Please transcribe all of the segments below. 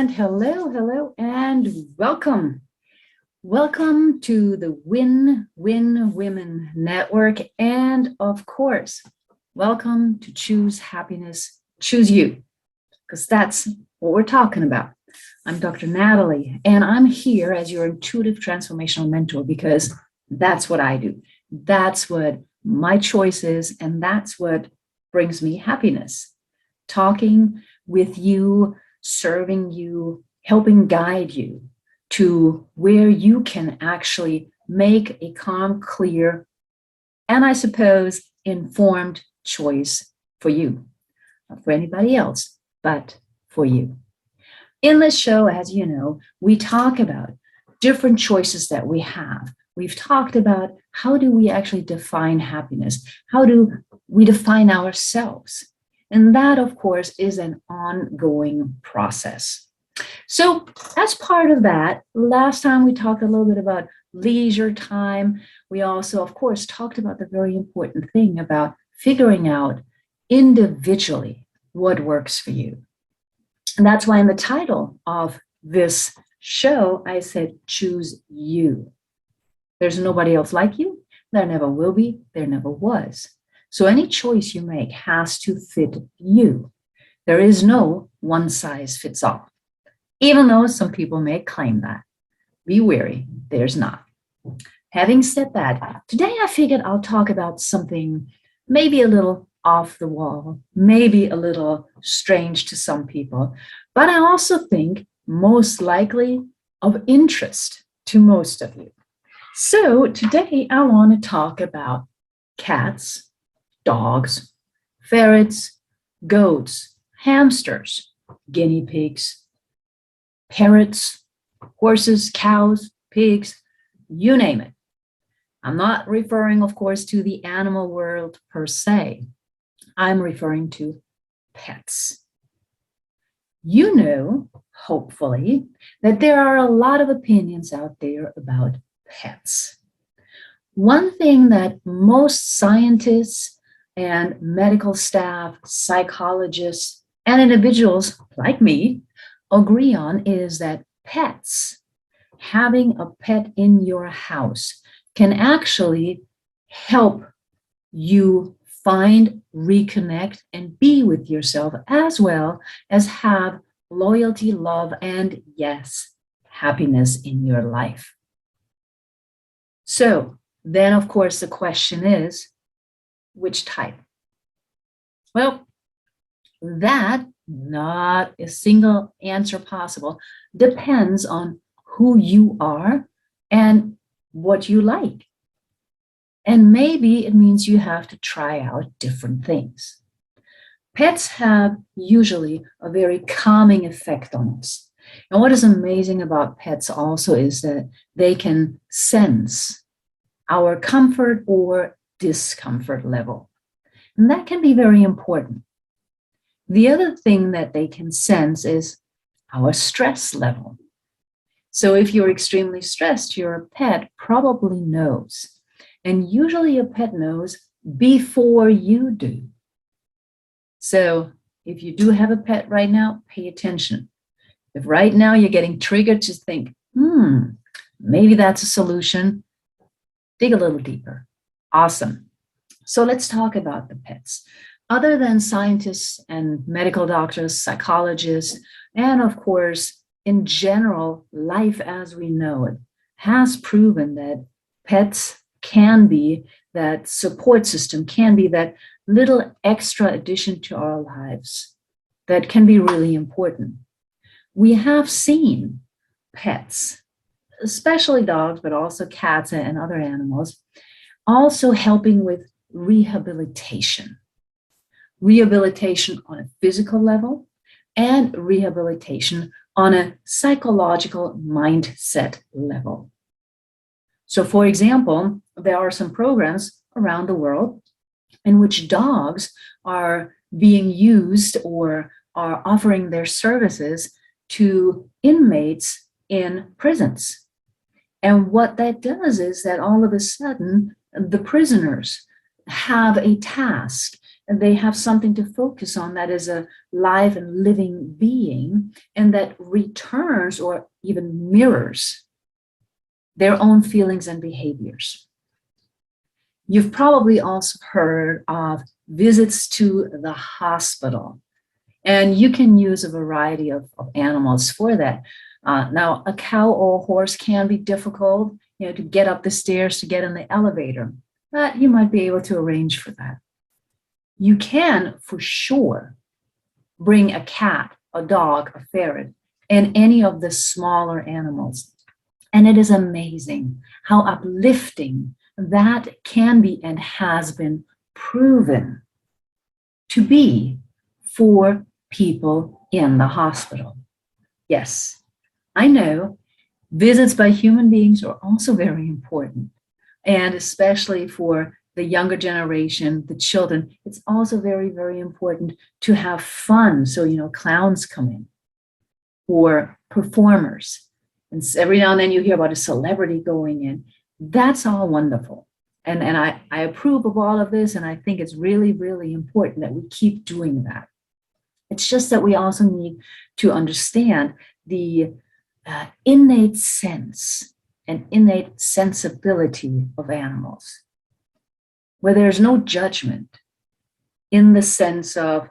Hello, and welcome. Welcome to the Win Women Network. And of course, welcome to Choose Happiness, Choose You, because that's what we're talking about. I'm Dr. Natalie, and I'm here as your intuitive transformational mentor because that's what I do. That's what my choice is, and that's what brings me happiness. Talking with you, serving you, helping guide you to where you can actually make a calm, clear, and I suppose informed choice for you. Not for anybody else, but for you. In this show, as you know, we talk about different choices that we have. We've talked about how do we actually define happiness? How do we define ourselves? And that, of course, is an ongoing process. So as part of that, last time we talked a little bit about leisure time. We also, of course, talked about the very important thing about figuring out individually what works for you. And that's why in the title of this show, I said, choose you. There's nobody else like you. There never will be. There never was. So any choice you make has to fit you. There is no one size fits all, even though some people may claim that. Be wary, there's not. Having said that, today I figured I'll talk about something maybe a little off the wall, maybe a little strange to some people, but I also think most likely of interest to most of you. So today I want to talk about cats, dogs, ferrets, goats, hamsters, guinea pigs, parrots, horses, cows, pigs, you name it. I'm not referring, of course, to the animal world per se. I'm referring to pets. You know, hopefully, that there are a lot of opinions out there about pets. One thing that most scientists and medical staff, psychologists, and individuals like me agree on is that pets, having a pet in your house, can actually help you find, reconnect, and be with yourself, as well as have loyalty, love, and yes, happiness in your life. So then, of course, the question is, which type? Well, that, not a single answer possible, depends on who you are and what you like. And maybe it means you have to try out different things. Pets have usually a very calming effect on us. And what is amazing about pets also is that they can sense our comfort or discomfort level. And that can be very important. The other thing that they can sense is our stress level. So if you're extremely stressed, your pet probably knows. And usually a pet knows before you do. So if you do have a pet right now, pay attention. If right now you're getting triggered to think, maybe that's a solution, dig a little deeper. Awesome. So let's talk about the pets. Other than scientists and medical doctors, psychologists, and of course, in general, life as we know it has proven that pets can be that support system, can be that little extra addition to our lives that can be really important. We have seen pets, especially dogs, but also cats and other animals, also helping with rehabilitation. Rehabilitation on a physical level and rehabilitation on a psychological mindset level. So, for example, there are some programs around the world in which dogs are being used or are offering their services to inmates in prisons. And what that does is that all of a sudden, the prisoners have a task they have something to focus on that is a live and living being, and that returns or even mirrors their own feelings and behaviors. You've probably also heard of visits to the hospital, and you can use a variety of animals for that. Now, a cow or a horse can be difficult, to get up the stairs, to get in the elevator, but you might be able to arrange for that. You can, for sure, bring a cat, a dog, a ferret, and any of the smaller animals. And it is amazing how uplifting that can be and has been proven to be for people in the hospital. Yes, I know visits by human beings are also very important, and especially for the younger generation, the children, it's also very, very important to have fun. So, clowns come in, or performers. And every now and then you hear about a celebrity going in. That's all wonderful. And I approve of all of this, and I think it's really, really important that we keep doing that. It's just that we also need to understand the innate sense and innate sensibility of animals, where there's no judgment in the sense of,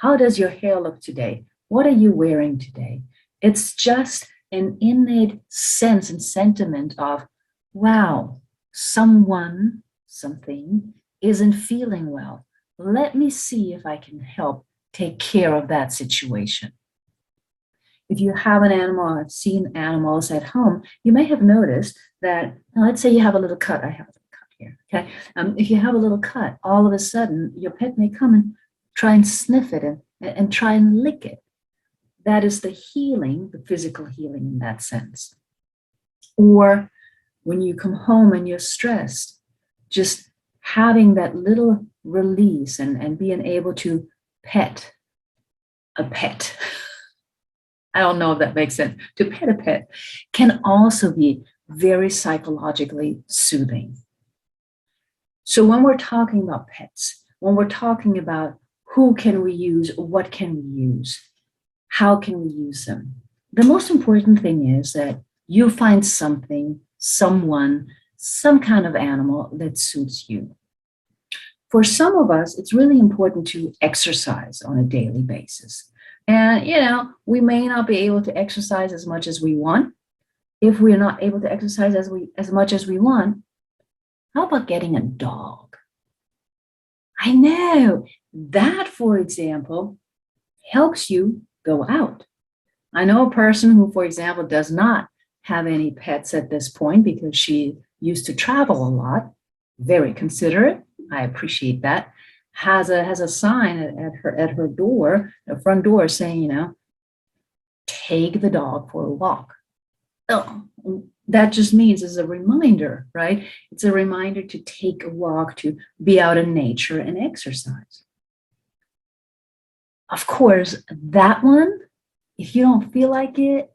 how does your hair look today? What are you wearing today? It's just an innate sense and sentiment of, wow, someone, something isn't feeling well. Let me see if I can help take care of that situation. If you have an animal, I've seen animals at home, you may have noticed that, let's say you have a little cut. I have a little cut here, okay? If you have a little cut, all of a sudden your pet may come and try and sniff it and try and lick it. That is the healing, the physical healing in that sense. Or when you come home and you're stressed, just having that little release and being able to pet a pet. I don't know if that makes sense. To pet a pet can also be very psychologically soothing. So when we're talking about pets, when we're talking about who can we use, what can we use, how can we use them, the most important thing is that you find something, someone, some kind of animal that suits you. For some of us, it's really important to exercise on a daily basis. And, we may not be able to exercise as much as we want. If we're not able to exercise as much as we want, how about getting a dog? I know that, for example, helps you go out. I know a person who, for example, does not have any pets at this point because she used to travel a lot. Very considerate. I appreciate that. Has a sign at her door, the front door, saying, take the dog for a walk. Oh, that just means as a reminder, right? It's a reminder to take a walk, to be out in nature and exercise. Of course, that one, if you don't feel like it,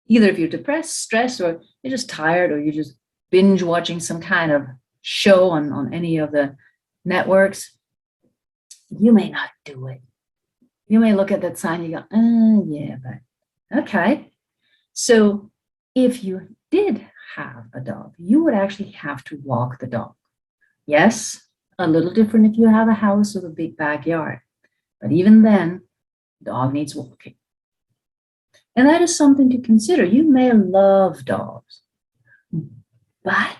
either if you're depressed, stressed, or you're just tired, or you're just binge watching some kind of show on any of the networks, you may not do it. You may look at that sign and you go, yeah, but okay. So if you did have a dog, you would actually have to walk the dog. Yes, a little different if you have a house with a big backyard. But even then, the dog needs walking. And that is something to consider. You may love dogs, but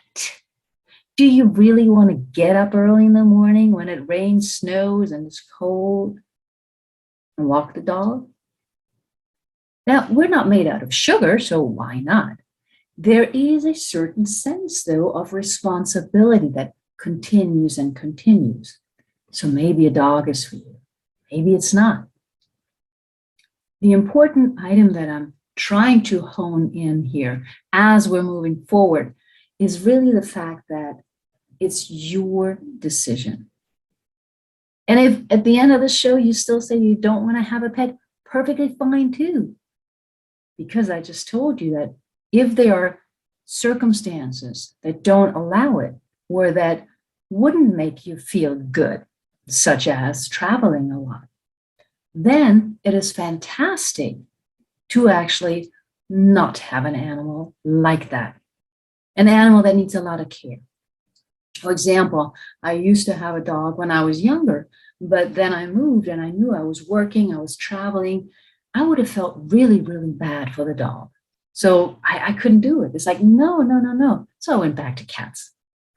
do you really want to get up early in the morning when it rains, snows, and it's cold and walk the dog? Now, we're not made out of sugar, so why not? There is a certain sense, though, of responsibility that continues and continues. So maybe a dog is for you. Maybe it's not. The important item that I'm trying to hone in here as we're moving forward is really the fact that it's your decision. And if at the end of the show you still say you don't want to have a pet, perfectly fine too. Because I just told you that if there are circumstances that don't allow it, or that wouldn't make you feel good, such as traveling a lot, then it is fantastic to actually not have an animal like that, an animal that needs a lot of care. For example, I used to have a dog when I was younger, but then I moved and I knew I was working, I was traveling. I would have felt really, really bad for the dog. So I couldn't do it. It's like, no, no, no, no. So I went back to cats.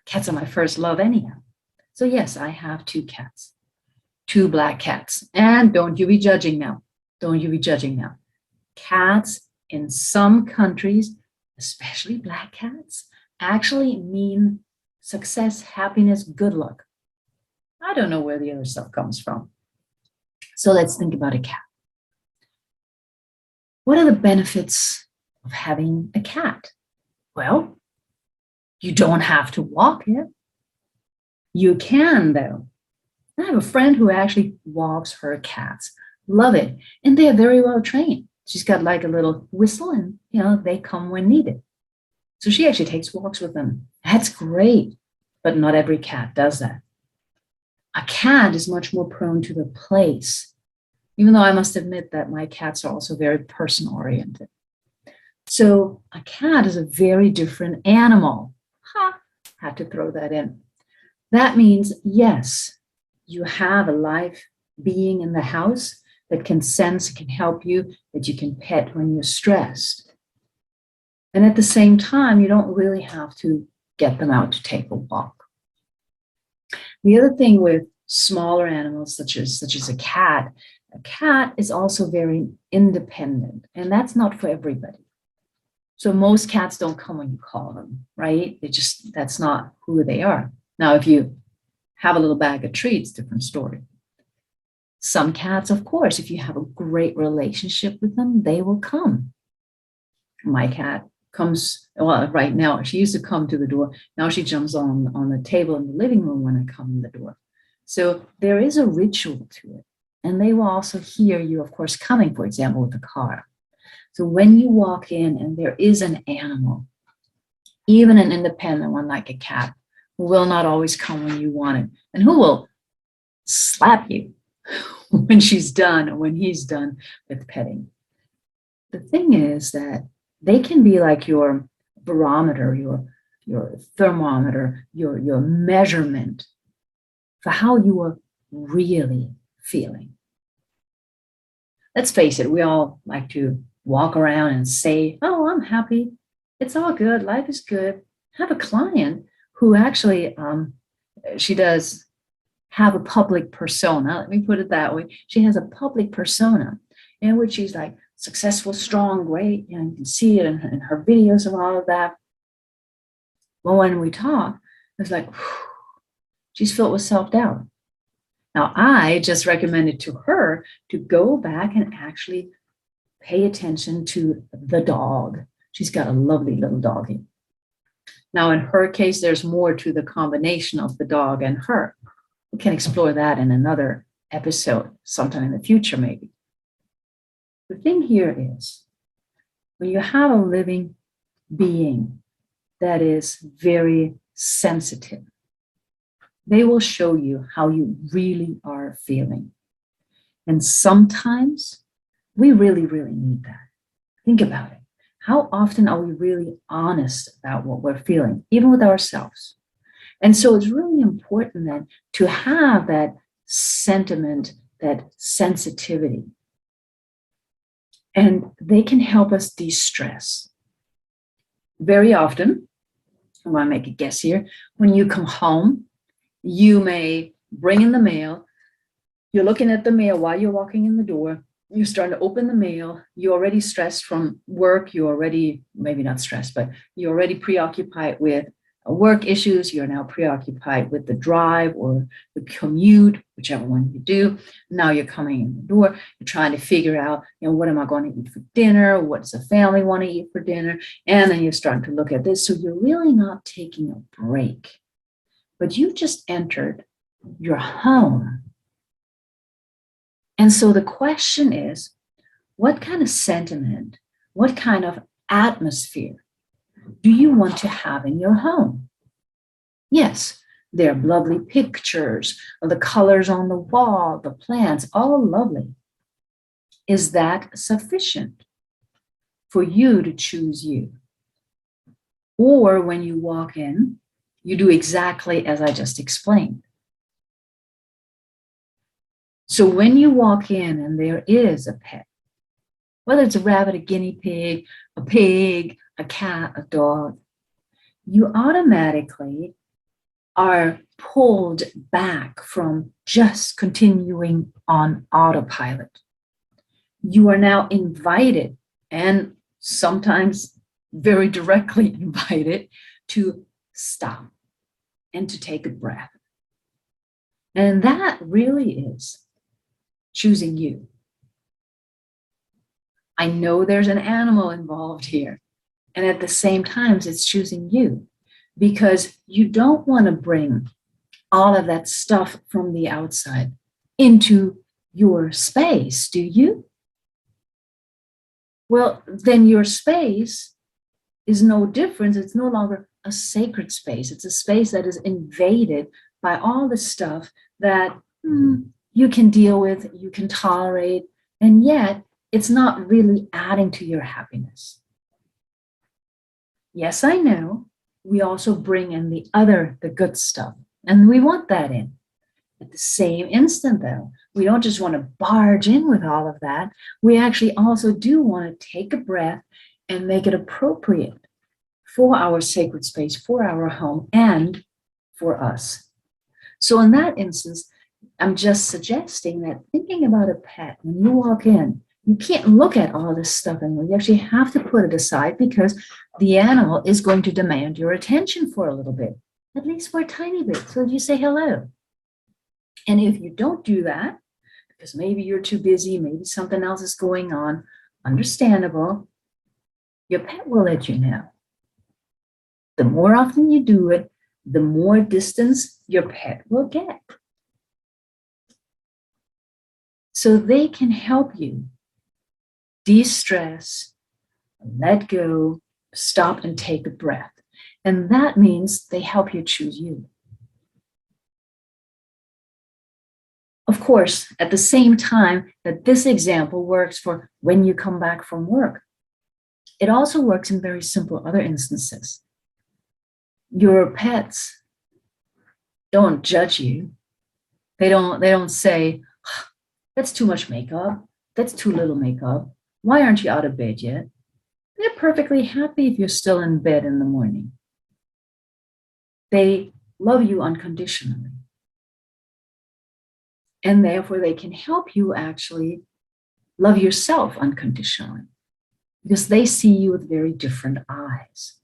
Cats are my first love anyhow. So yes, I have two cats, two black cats. And don't you be judging now. Don't you be judging now. Cats in some countries, especially black cats, actually mean success, happiness, good luck. I don't know where the other stuff comes from. So let's think about a cat. What are the benefits of having a cat? Well, you don't have to walk it. You can, though. I have a friend who actually walks her cats. Love it. And they're very well trained. She's got like a little whistle and, they come when needed. So she actually takes walks with them. That's great. But not every cat does that. A cat is much more prone to the place, even though I must admit that my cats are also very person oriented. So a cat is a very different animal. Had to throw that in. That means, yes, you have a live being in the house that can sense, can help you, that you can pet when you're stressed. And at the same time, you don't really have to get them out to take a walk. The other thing with smaller animals, such as a cat is also very independent, and that's not for everybody. So most cats don't come when you call them, right? That's not who they are. Now, if you have a little bag of treats, different story. Some cats, of course, if you have a great relationship with them, they will come. My cat comes, well, right now, she used to come to the door. Now she jumps on the table in the living room when I come in the door. So there is a ritual to it. And they will also hear you, of course, coming, for example, with the car. So when you walk in and there is an animal, even an independent one like a cat, who will not always come when you want it, and who will slap you when she's done or when he's done with petting. The thing is that they can be like your barometer, your thermometer, your measurement for how you are really feeling. Let's face it, we all like to walk around and say, oh, I'm happy. It's all good. Life is good. I have a client who actually, she does have a public persona. Let me put it that way. She has a public persona in which she's like successful, strong, great. You can see it in her videos and all of that. Well, when we talk, it's like, whew, she's filled with self-doubt. Now, I just recommended to her to go back and actually pay attention to the dog. She's got a lovely little doggie. Now, in her case, there's more to the combination of the dog and her. We can explore that in another episode sometime in the future, maybe. The thing here is, when you have a living being that is very sensitive, they will show you how you really are feeling. And sometimes we really, really need that. Think about it. How often are we really honest about what we're feeling, even with ourselves? And so it's really important then to have that sentiment, that sensitivity. And they can help us de-stress. Very often, I want to make a guess here, when you come home, you may bring in the mail. You're looking at the mail while you're walking in the door. You're starting to open the mail. You're already stressed from work. You're already, maybe not stressed, but you're already preoccupied with work issues. You're now preoccupied with the drive or the commute, whichever one you do. Now you're coming in the door. You're trying to figure out, what am I going to eat for dinner? What does the family want to eat for dinner? And then you're starting to look at this. So you're really not taking a break. But you just entered your home. And so the question is, what kind of sentiment, what kind of atmosphere do you want to have in your home? Yes, There are lovely pictures of the colors on the wall, the plants, all lovely. Is that sufficient for you to choose you? Or when you walk in, you do exactly as I just explained. So when you walk in and there is a pet, whether it's a rabbit, a guinea pig, a cat, a dog, you automatically are pulled back from just continuing on autopilot. You are now invited, and sometimes very directly invited, to stop and to take a breath. And that really is choosing you. I know there's an animal involved here, and at the same time, it's choosing you, because you don't want to bring all of that stuff from the outside into your space, do you? Well, then your space is no different. It's no longer a sacred space. It's a space that is invaded by all the stuff that you can deal with, you can tolerate, and yet it's not really adding to your happiness. Yes, I know. We also bring in the good stuff, and we want that in. At the same instant, though, we don't just want to barge in with all of that. We actually also do want to take a breath and make it appropriate for our sacred space, for our home, and for us. So in that instance, I'm just suggesting that thinking about a pet, when you walk in, you can't look at all this stuff anymore. You actually have to put it aside, because the animal is going to demand your attention for a little bit, at least for a tiny bit, so you say hello. And if you don't do that, because maybe you're too busy, maybe something else is going on, understandable, your pet will let you know. The more often you do it, the more distance your pet will get. So they can help you de-stress, let go, stop and take a breath. And that means they help you choose you. Of course, at the same time that this example works for when you come back from work, it also works in very simple other instances. Your pets don't judge you. They don't say, that's too much makeup, that's too little makeup, why aren't you out of bed yet? They're perfectly happy if you're still in bed in the morning. They love you unconditionally. And therefore, they can help you actually love yourself unconditionally, because they see you with very different eyes.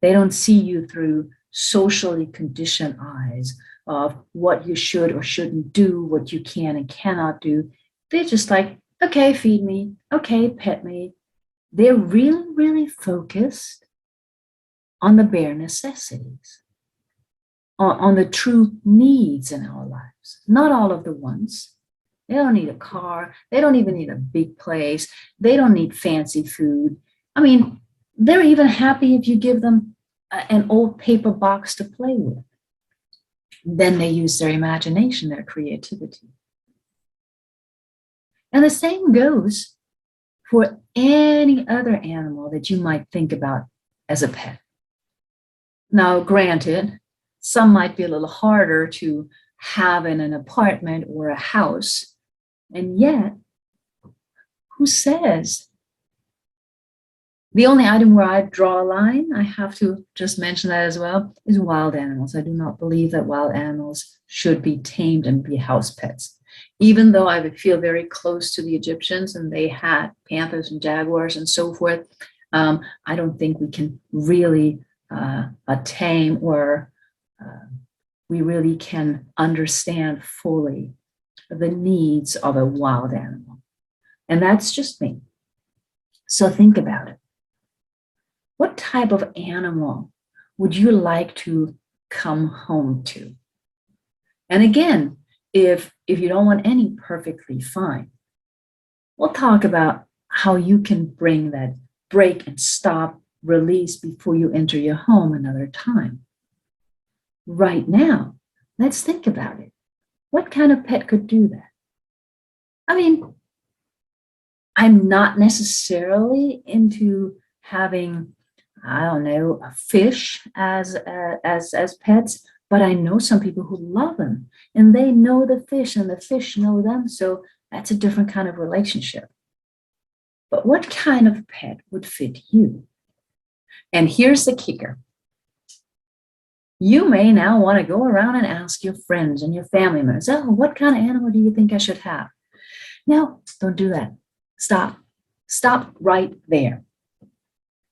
They don't see you through socially conditioned eyes of what you should or shouldn't do, what you can and cannot do. They're just like, okay, feed me, okay, pet me. They're really, really focused on the bare necessities, on the true needs in our lives, not all of the wants. They don't need a car. They don't even need a big place. They don't need fancy food. I mean, they're even happy if you give them an old paper box to play with. Then they use their imagination, their creativity. And the same goes for any other animal that you might think about as a pet. Now, granted, some might be a little harder to have in an apartment or a house. And yet, who says? The only item where I draw a line, I have to just mention that as well, is wild animals. I do not believe that wild animals should be tamed and be house pets. Even though I would feel very close to the Egyptians and they had panthers and jaguars and so forth, I don't think we can really tame or we really can understand fully the needs of a wild animal. And that's just me. So think about it. What type of animal would you like to come home to? And again, if you don't want any, perfectly fine. We'll talk about how you can bring that break and stop, release before you enter your home another time. Right now, Let's think about it. What kind of pet could do that? I mean, I'm not necessarily into having, I don't know, a fish as pets, but I know some people who love them and they know the fish and the fish know them. So that's a different kind of relationship. But what kind of pet would fit you? And here's the kicker. You may now want to go around and ask your friends and your family members, oh, what kind of animal do you think I should have? No, don't do that. Stop. Stop right there.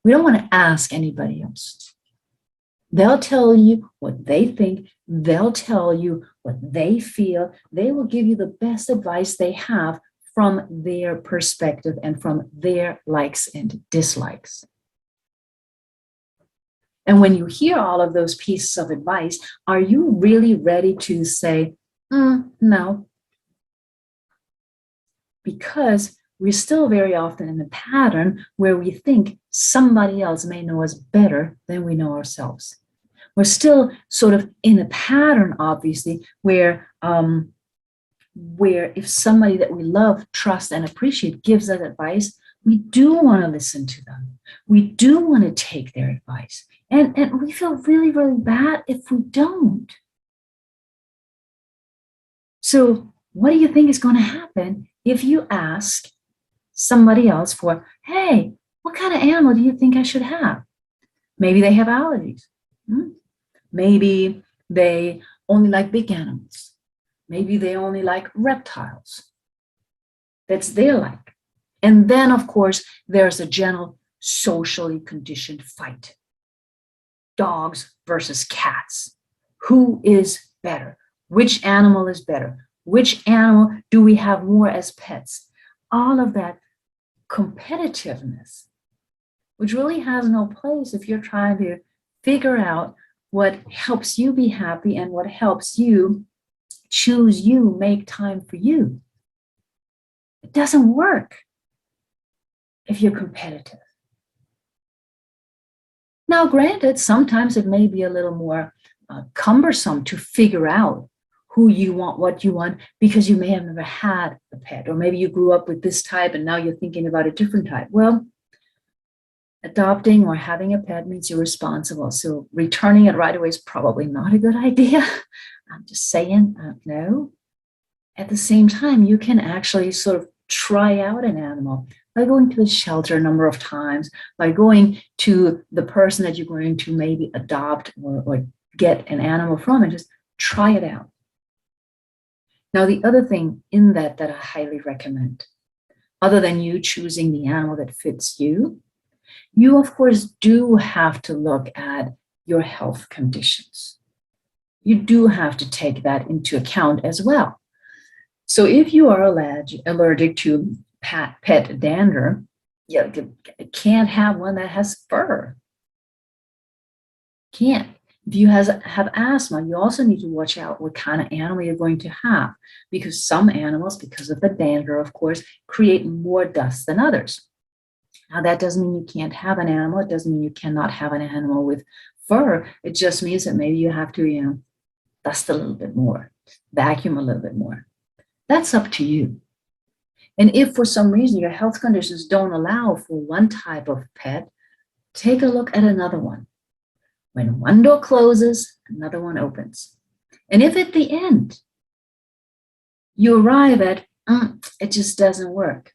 We don't want to ask anybody else. They'll tell you what they think. They'll tell you what they feel. They will give you the best advice they have from their perspective and from their likes and dislikes. And when you hear all of those pieces of advice, are you really ready to say, no? Because we're still very often in a pattern where we think somebody else may know us better than we know ourselves. We're still sort of in a pattern, obviously, where if somebody that we love, trust, and appreciate gives us advice, we do want to listen to them. We do want to take their advice. And we feel really, really bad if we don't. So what do you think is going to happen if you ask somebody else for, hey, what kind of animal do you think I should have? Maybe they have allergies. Maybe they only like big animals. Maybe they only like reptiles. That's their like. And then, of course, there's a general socially conditioned fight. Dogs versus cats. Who is better? Which animal is better? Which animal do we have more as pets? All of that competitiveness, which really has no place if you're trying to figure out what helps you be happy and what helps you choose you, make time for you. It doesn't work if you're competitive. Now, granted, sometimes it may be a little more cumbersome to figure out who you want, what you want, because you may have never had a pet, or maybe you grew up with this type and now you're thinking about a different type. Well, adopting or having a pet means you're responsible. So returning it right away is probably not a good idea. I'm just saying, no. At the same time, you can actually sort of try out an animal by going to the shelter a number of times, by going to the person that you're going to maybe adopt or get an animal from and just try it out. Now, the other thing in that I highly recommend, other than you choosing the animal that fits you, you, of course, do have to look at your health conditions. You do have to take that into account as well. So if you are allergic to pet dander, you can't have one that has fur. Can't. If you have asthma, you also need to watch out what kind of animal you're going to have, because some animals, because of the dander, of course, create more dust than others. Now, that doesn't mean you can't have an animal. It doesn't mean you cannot have an animal with fur. It just means that maybe you have to, dust a little bit more, vacuum a little bit more. That's up to you. And if for some reason your health conditions don't allow for one type of pet, take a look at another one. When one door closes, another one opens. And if at the end you arrive at, it just doesn't work,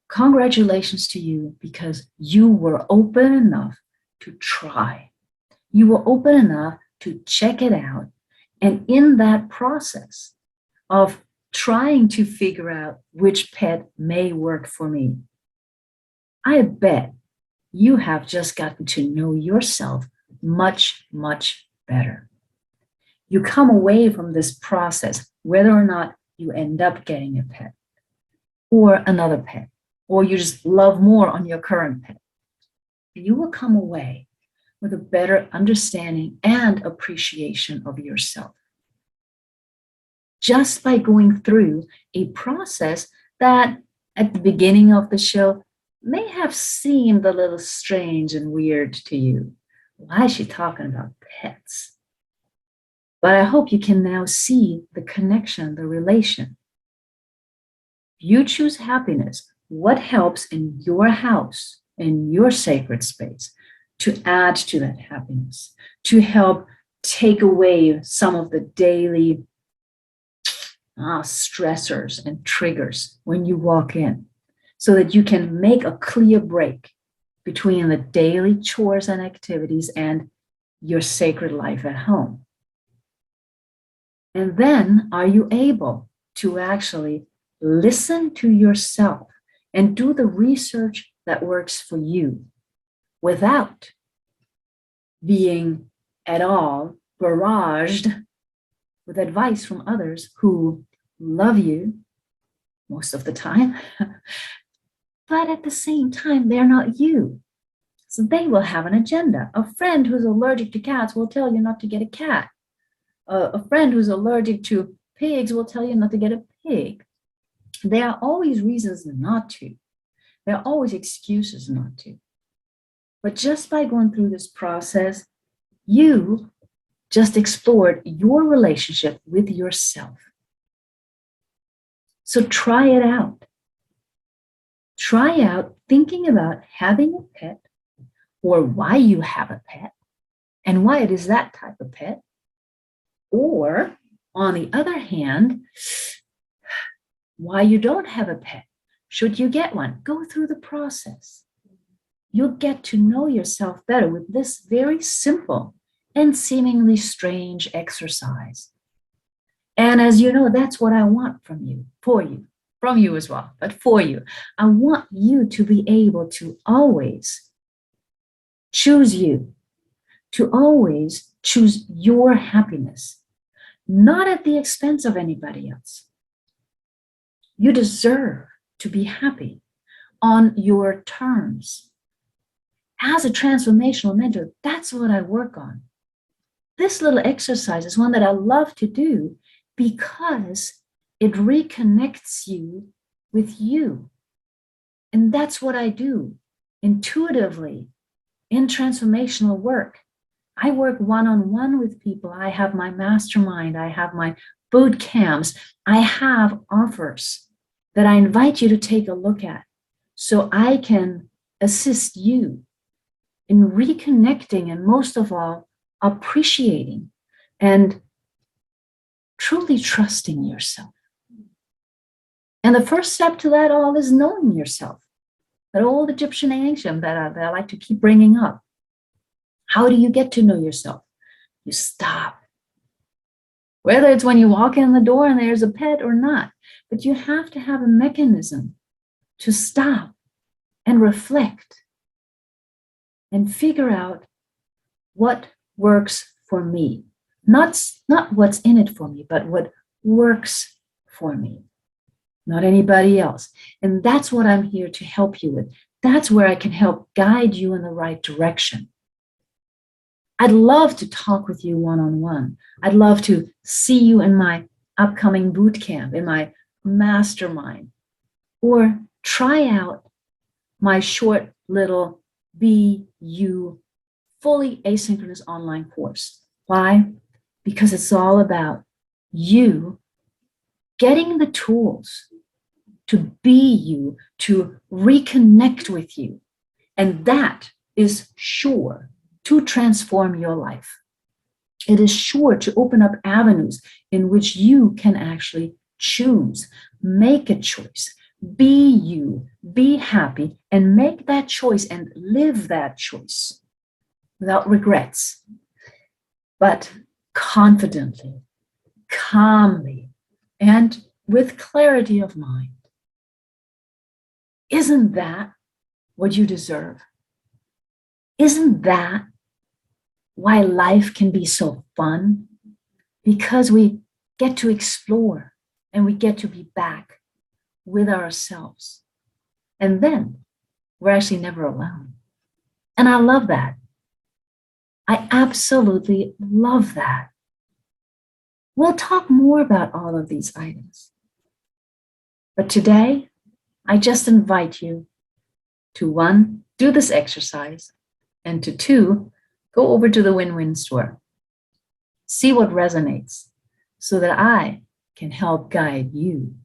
congratulations to you, because you were open enough to try. You were open enough to check it out. And in that process of trying to figure out which pet may work for me, I bet you have just gotten to know yourself much, much better. You come away from this process, whether or not you end up getting a pet or another pet, or you just love more on your current pet, you will come away with a better understanding and appreciation of yourself, just by going through a process that at the beginning of the show may have seemed a little strange and weird to you. Why is she talking about pets? But I hope you can now see the connection, the relation. You choose happiness. What helps in your house, in your sacred space, to add to that happiness, to help take away some of the daily stressors and triggers when you walk in, so that you can make a clear break between the daily chores and activities and your sacred life at home. And then are you able to actually listen to yourself and do the research that works for you without being at all barraged with advice from others who love you most of the time, but at the same time, they're not you. So they will have an agenda. A friend who's allergic to cats will tell you not to get a cat. A friend who's allergic to pigs will tell you not to get a pig. There are always reasons not to. There are always excuses not to. But just by going through this process, you just explored your relationship with yourself. So try it out. Try out thinking about having a pet, or why you have a pet and why it is that type of pet. Or on the other hand, why you don't have a pet. Should you get one? Go through the process. You'll get to know yourself better with this very simple and seemingly strange exercise. And as you know, that's what I want from you, for you, from you as well, but for you. I want you to be able to always choose you, to always choose your happiness, not at the expense of anybody else. You deserve to be happy on your terms. As a transformational mentor, that's what I work on. This little exercise is one that I love to do because it reconnects you with you. And that's what I do intuitively in transformational work. I work one-on-one with people. I have my mastermind. I have my boot camps. I have offers that I invite you to take a look at so I can assist you in reconnecting and most of all, appreciating and truly trusting yourself. And the first step to that all is knowing yourself. That old Egyptian ancient that I like to keep bringing up. How do you get to know yourself? You stop. Whether it's when you walk in the door and there's a pet or not, but you have to have a mechanism to stop and reflect and figure out what works for me. Not what's in it for me, but what works for me. Not anybody else. And that's what I'm here to help you with. That's where I can help guide you in the right direction. I'd love to talk with you one-on-one. I'd love to see you in my upcoming boot camp, in my mastermind, or try out my short little Be You fully asynchronous online course. Why? Because it's all about you getting the tools to be you, to reconnect with you. And that is sure to transform your life. It is sure to open up avenues in which you can actually choose, make a choice, be you, be happy, and make that choice and live that choice without regrets, but confidently, calmly, and with clarity of mind. Isn't that what you deserve? Isn't that why life can be so fun? Because we get to explore and we get to be back with ourselves. And then we're actually never alone. And I love that. I absolutely love that. We'll talk more about all of these items. But today, I just invite you to 1, do this exercise, and to 2, go over to the Win-Win store. see what resonates so that I can help guide you.